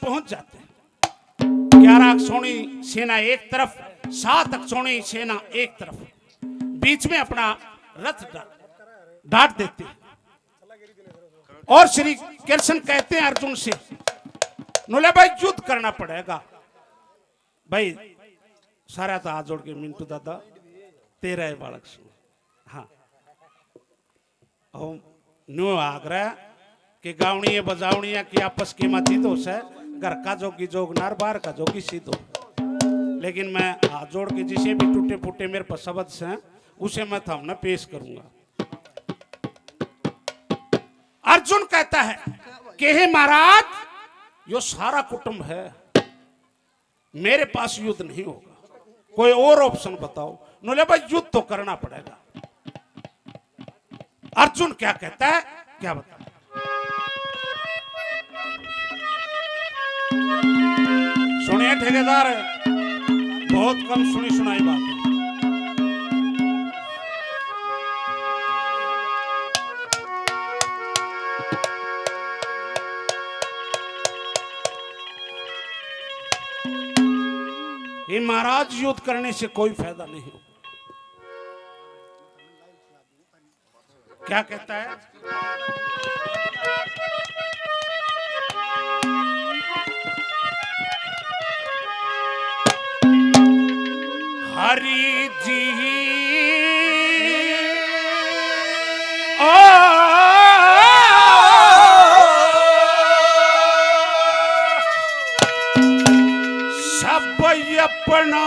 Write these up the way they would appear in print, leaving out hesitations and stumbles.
पहुंच जाते हैं। 11 अक्षौणी सेना एक तरफ, 7 अक्षौणी सेना एक तरफ, बीच में अपना रथ डाट देते हैं। और श्री कृष्ण कहते हैं अर्जुन से, नोले भाई युद्ध करना पड़ेगा भाई। सारा तो हाथ जोड़ के मिंटू दादा तेरा है बालक सुन। हाँ न्यू आग्रह कि गावणिया बजावणिया की आपस की मती तो है, घर का जोगी जोगनार, बाहर का जोगी सीधो। लेकिन मैं हाथ जोड़ के जिसे भी टूटे फूटे मेरे पास शब्द हैं उसे मैं थामना पेश करूंगा। अर्जुन कहता है कि हे महाराज, यो सारा कुटुंब है, मेरे पास युद्ध नहीं होगा, कोई और ऑप्शन बताओ। नोले भाई युद्ध तो करना पड़ेगा। अर्जुन क्या कहता है, क्या बता? सुनिए ठेकेदार, बहुत कम सुनी सुनाई बात है। ये महाराज युद्ध करने से कोई फायदा नहीं हो। क्या कहता है? हरि जी सब अपना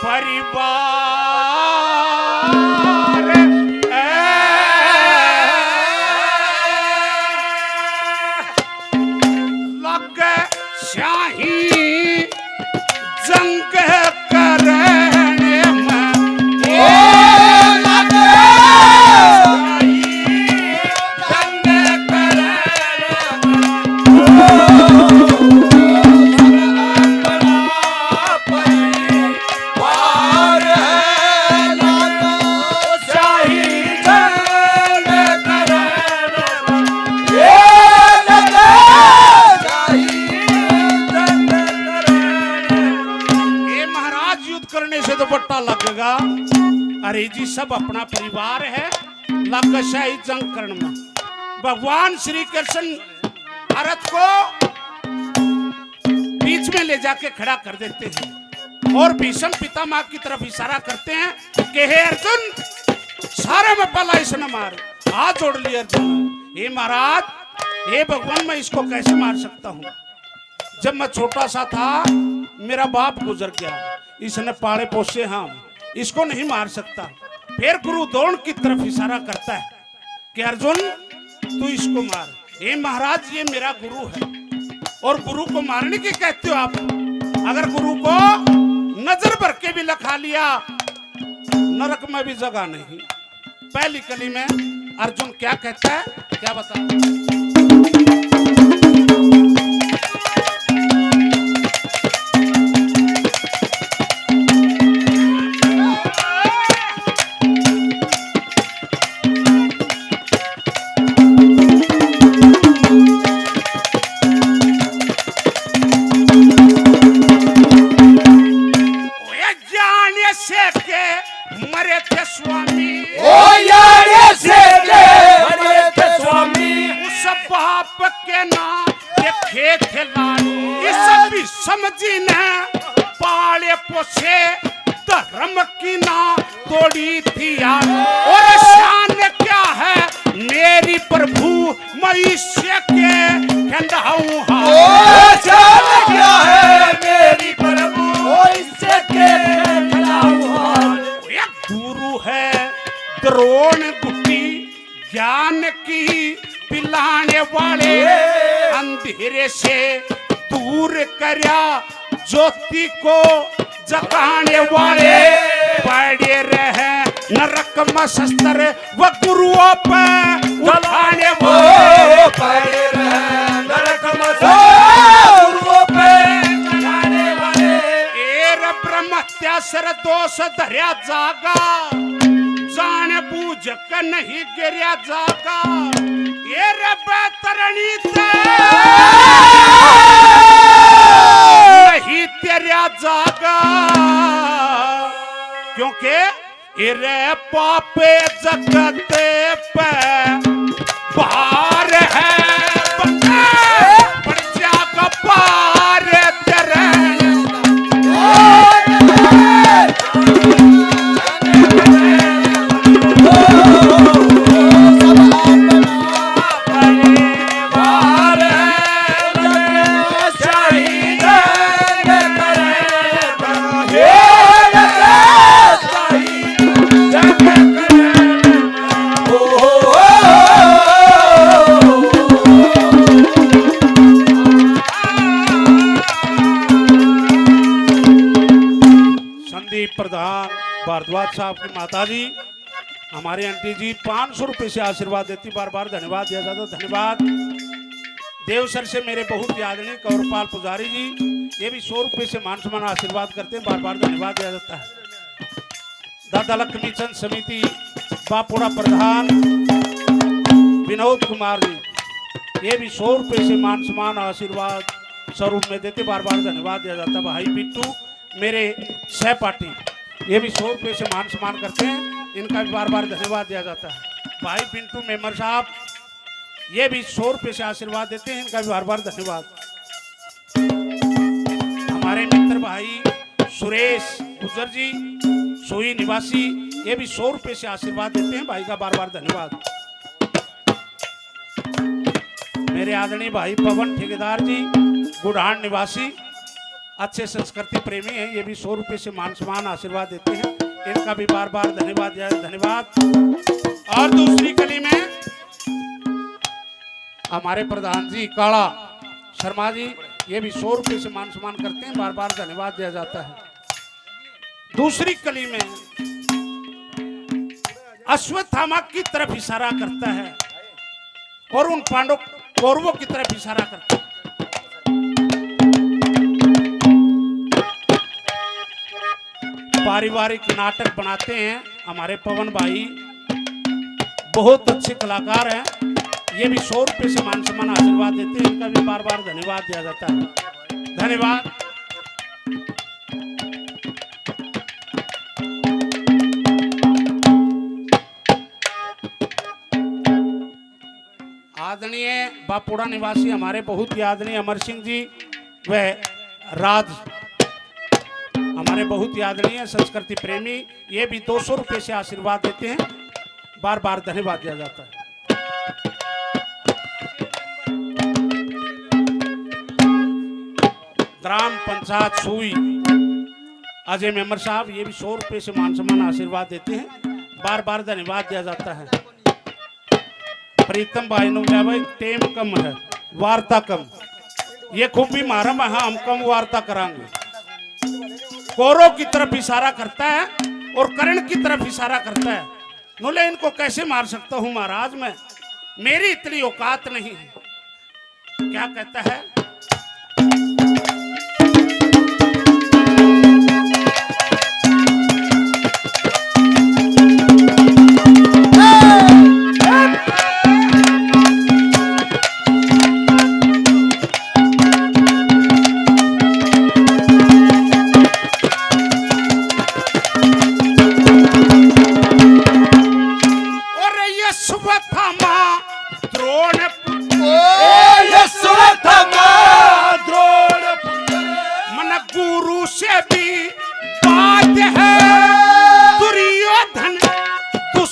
परिवार लग शाही जंग करने में, लग शाही जंग लगेगा। अरे जी सब अपना परिवार है, लकशाही जंग करण में। भगवान श्री कृष्ण भारत को बीच में ले जाके खड़ा कर देते हैं और भीष्म पितामह की तरफ इशारा करते हैं कि हे अर्जुन, सारे में पहला इसने मार। हाथ जोड़ लिए अर्जुन, हे महाराज, हे भगवान, मैं इसको कैसे मार सकता हूँ? जब मैं छोटा सा था मेरा बाप गुजर गया, इसने पाले पोसे, हम इसको नहीं मार सकता। फिर गुरु द्रोण की तरफ इशारा करता है कि अर्जुन तू इसको मार। हे महाराज, ये मेरा गुरु है और गुरु को मारने की कहते हो आप? अगर गुरु को नजर भर के भी लखा लिया, नरक में भी जगह नहीं। पहली कली में अर्जुन क्या कहता है, क्या बता? समझी न पाले पोसे धर्म की ना तोड़ी थी यार, और शान क्या है मेरी प्रभु मनुष्य के कहूँ। शान क्या है मेरी प्रभु मनुष्य के कहूँ। गुरु है द्रोण गुटी ज्ञान की पिलाने वाले, अंधेरे से दूर करया ज्योति को जगाने वाले, पड़े रहे नरक में शस्त्र व गुरुओं पे उठाने वाले, पड़े रहे नरक में गुरुओं पे उठाने वाले। एर ब्रह्मत्या सर दोष धर्या जागा, जान बूझ कर नहीं गिरया जागा। ये गणित नहीं तेरा जागा, क्योंकि इरे पापे जगत पे बाहर है बड़ जागा पार तेरे। प्रधान भारद्वाज साहब की माता जी, हमारे आंटी जी 500 रुपए से आशीर्वाद देती, बार बार धन्यवाद दिया जाता। धन्यवाद। देवसर से मेरे बहुत यादनीय कौरपाल पुजारी जी, ये भी 100 रुपए से मान सम्मान आशीर्वाद करते हैं, बार बार धन्यवाद दिया जाता है। दादा लक्ष्मी चंद समिति बापुड़ा प्रधान विनोद कुमार जी, ये भी 100 रुपए से मान सम्मान आशीर्वाद स्वरूप में देते, बार बार धन्यवाद दिया जाता है। भाई बिट्टू मेरे सहपाठी, ये भी 100 रुपये से मान सम्मान करते हैं, इनका भी बार बार धन्यवाद दिया जाता है। भाई पिंटू मेमर साहब, ये भी 100 रुपये से आशीर्वाद देते हैं, इनका भी बार बार धन्यवाद। हमारे मित्र भाई सुरेश गुजर जी सोई निवासी, ये भी 100 रुपये से आशीर्वाद देते हैं, भाई का बार बार धन्यवाद। मेरे आदरणीय भाई पवन ठेकेदार जी गुड़हान निवासी, अच्छे संस्कृति प्रेमी हैं, ये भी 100 रुपये से मान सम्मान आशीर्वाद देते हैं, इनका भी बार बार धन्यवाद धन्यवाद। और दूसरी कली में हमारे प्रधान जी काला शर्मा जी, ये भी 100 रुपये से मान सम्मान करते हैं, बार बार धन्यवाद दिया जाता है। दूसरी कली में अश्वत्थामा की तरफ इशारा करता है और उन पांडव कौरवों की तरफ इशारा करता है। पारिवारिक नाटक बनाते हैं हमारे पवन भाई, बहुत अच्छे कलाकार हैं, ये भी 100 रुपये से मान सम्मान आशीर्वाद देते हैं, इनका भी बार बार धन्यवाद दिया जाता है। धन्यवाद। आदरणीय बापुड़ा निवासी हमारे बहुत ही आदरणीय अमर सिंह जी व राज, हमारे बहुत ही आदरणीय संस्कृति प्रेमी, ये भी 200 रुपये से आशीर्वाद देते हैं, बार बार धन्यवाद दिया जाता है। ग्राम पंचायत सुई अजय मेमर साहब, ये भी 100 रुपये से मान सम्मान आशीर्वाद देते हैं, बार बार धन्यवाद दिया जाता है। प्रीतम भाई नो भाई टेम कम है, वार्ता कम, ये खूब भी मारम है, हम कम वार्ता करांगे। कौरव की तरफ इशारा करता है और कर्ण की तरफ इशारा करता है, नोले इनको कैसे मार सकता हूं महाराज मैं, मेरी इतनी औकात नहीं है। क्या कहता है?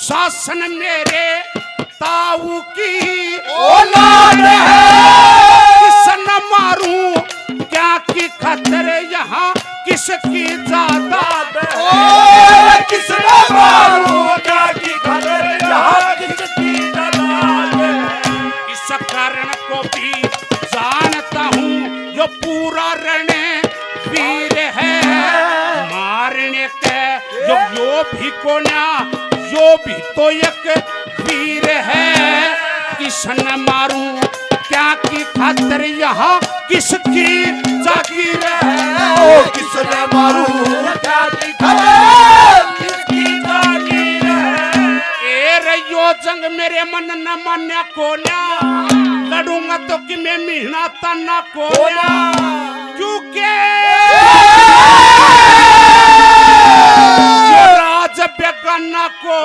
शासन मेरे ताऊ की औलाद है, किस न मारूं क्या की खतर यहाँ किसकी जायदाद है, किस न मारूं क्या की खतर यहाँ किसकी जायदाद है। इस कारण को भी जानता हूँ जो पूरा रणे वीर है, मारने के जो भी को ना जो भी तो एक वीर है, किसन मारूं क्या की खातिर यहाँ किसकी जागीर है, ओ किसन मारूं क्या की खातिर किसकी जागीर है। ए रयो जंग मेरे मन न मान्या को ना लड़ूंगा तो कि मैं महीना तना को क्योंकि राज बेगाना को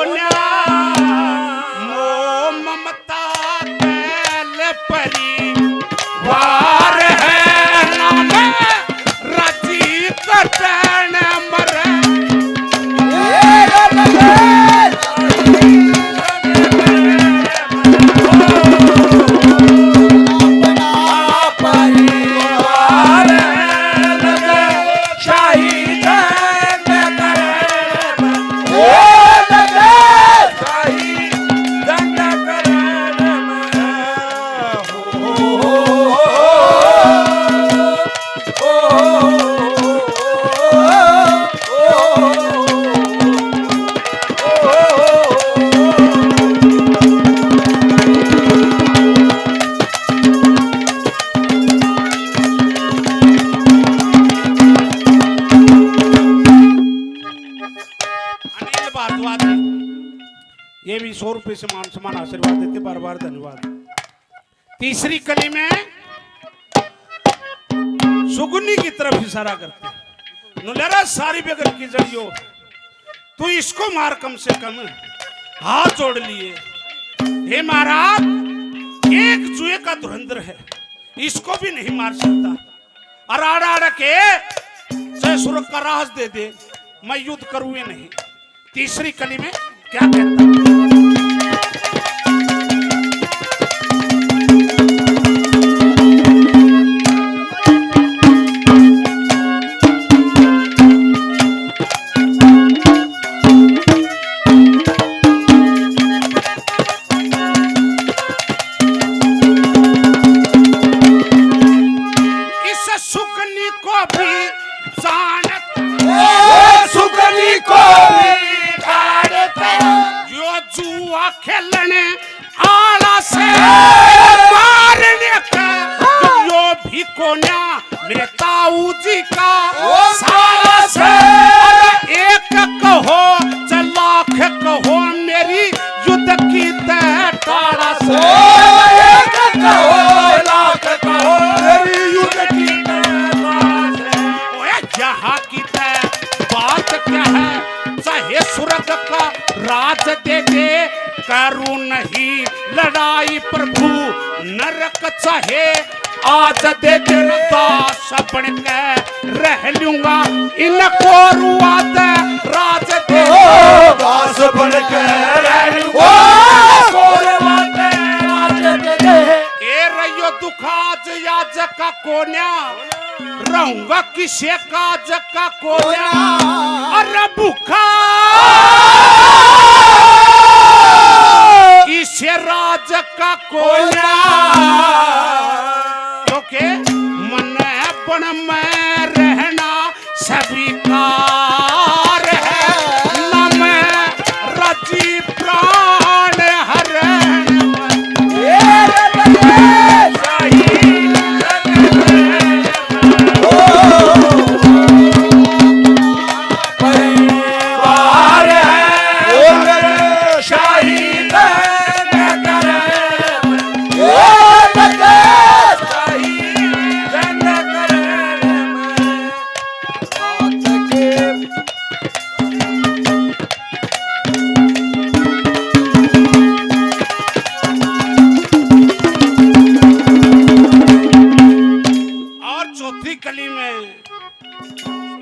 मोह ममता पहले परिवार है नाम राजी कटन मरे ये भी 100 रुपए से मान सम्मान आशीर्वाद देते, बार बार धन्यवाद। तीसरी कली में सुगुनी की तरफ इशारा करते, नुलेरा सारी बेगर की जड़ियो तू इसको मार कम से कम। हाथ जोड़ लिए, हे महाराज एक जुए का धुरंधर है, इसको भी नहीं मार सकता। अराड़ा के चाहे सुर का राज दे दे, मैं युद्ध करूँ नहीं। तीसरी कली में क्या कहता है? खेलने आला से मारने का जो भी कोन्या मेरे ताऊ जी का साला से एक कहो च लाख कहो मेरी युद्ध की टाला से एक कहो लाख कहो मेरी युद्ध की टाला से। यहाँ की बात क्या है, चाहे स्वर्ग का राज दे दे करूं नहीं लड़ाई प्रभु, नरक चाहे आज दे दे दास बन के रह लूंगा इनको रुआत राज दे दास बन के रह लूंगा राज दे। ए रहियो दुखाज याज का कोन्या, रहूंगा किसे काज का कोन्या। अरे भूखा इसे राज का कोन्या, क्योंकि मन बन में रहना स्वीकार है, न मैं रची प्राण हरण कली में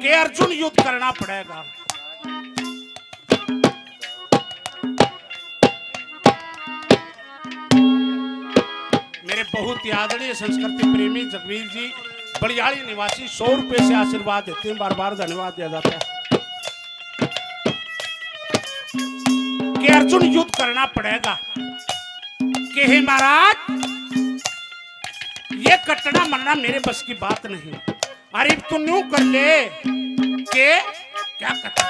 के अर्जुन युद्ध करना पड़ेगा। मेरे बहुत ही आदरणीय संस्कृति प्रेमी जगवीर जी बड़ियाली निवासी 100 रुपए से आशीर्वाद देते हैं, बार बार धन्यवाद दिया जाता है। कि अर्जुन युद्ध करना पड़ेगा कि हे महाराज ये कटना मरना मेरे बस की बात नहीं। अरे तू न्यू कर ले के क्या कटना।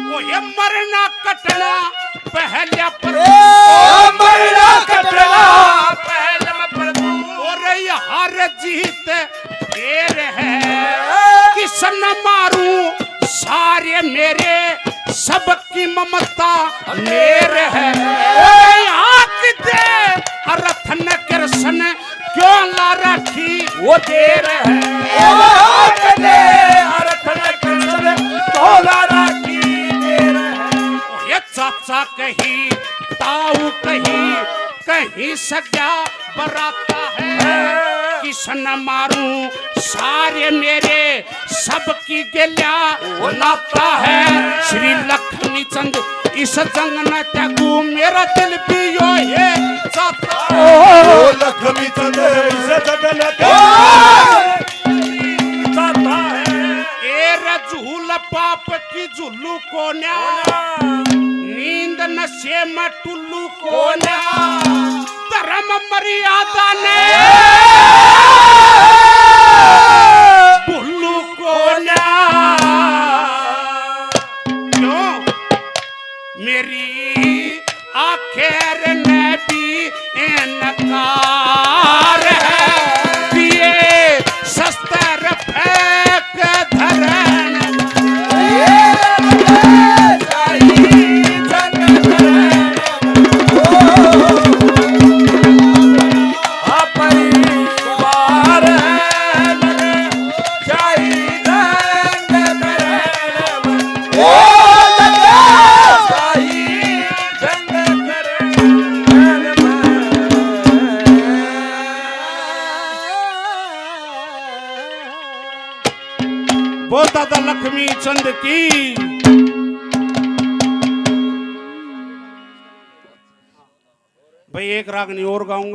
वो ये मरना कटना पहले पर मरना कटना वो देर है कदे अरथन कृष्ण तोला राखी देर है ये चाचा कहीं ताऊ कहीं सज्जा बराता है किसन मारूं सारे मेरे सबकी गल्या नाता है श्री लक्ष्मी चंद इस जंग न त्यागू मेरा दिल भी यो है चाहता ओ लक्ष्मी चंद्र इसे जगन चाहता है ए रजूल पाप की झुल्लू को न्या नींद नशे में टुल्लू को न्या धर्म मर्यादा ने बुल्लू को न्या क्यों मेरी आखिर ने भी इनकार है दिए शस्त्र फेंक धरण बोल दादा लक्ष्मी चंद की। भाई एक रागनी और गाऊंगा।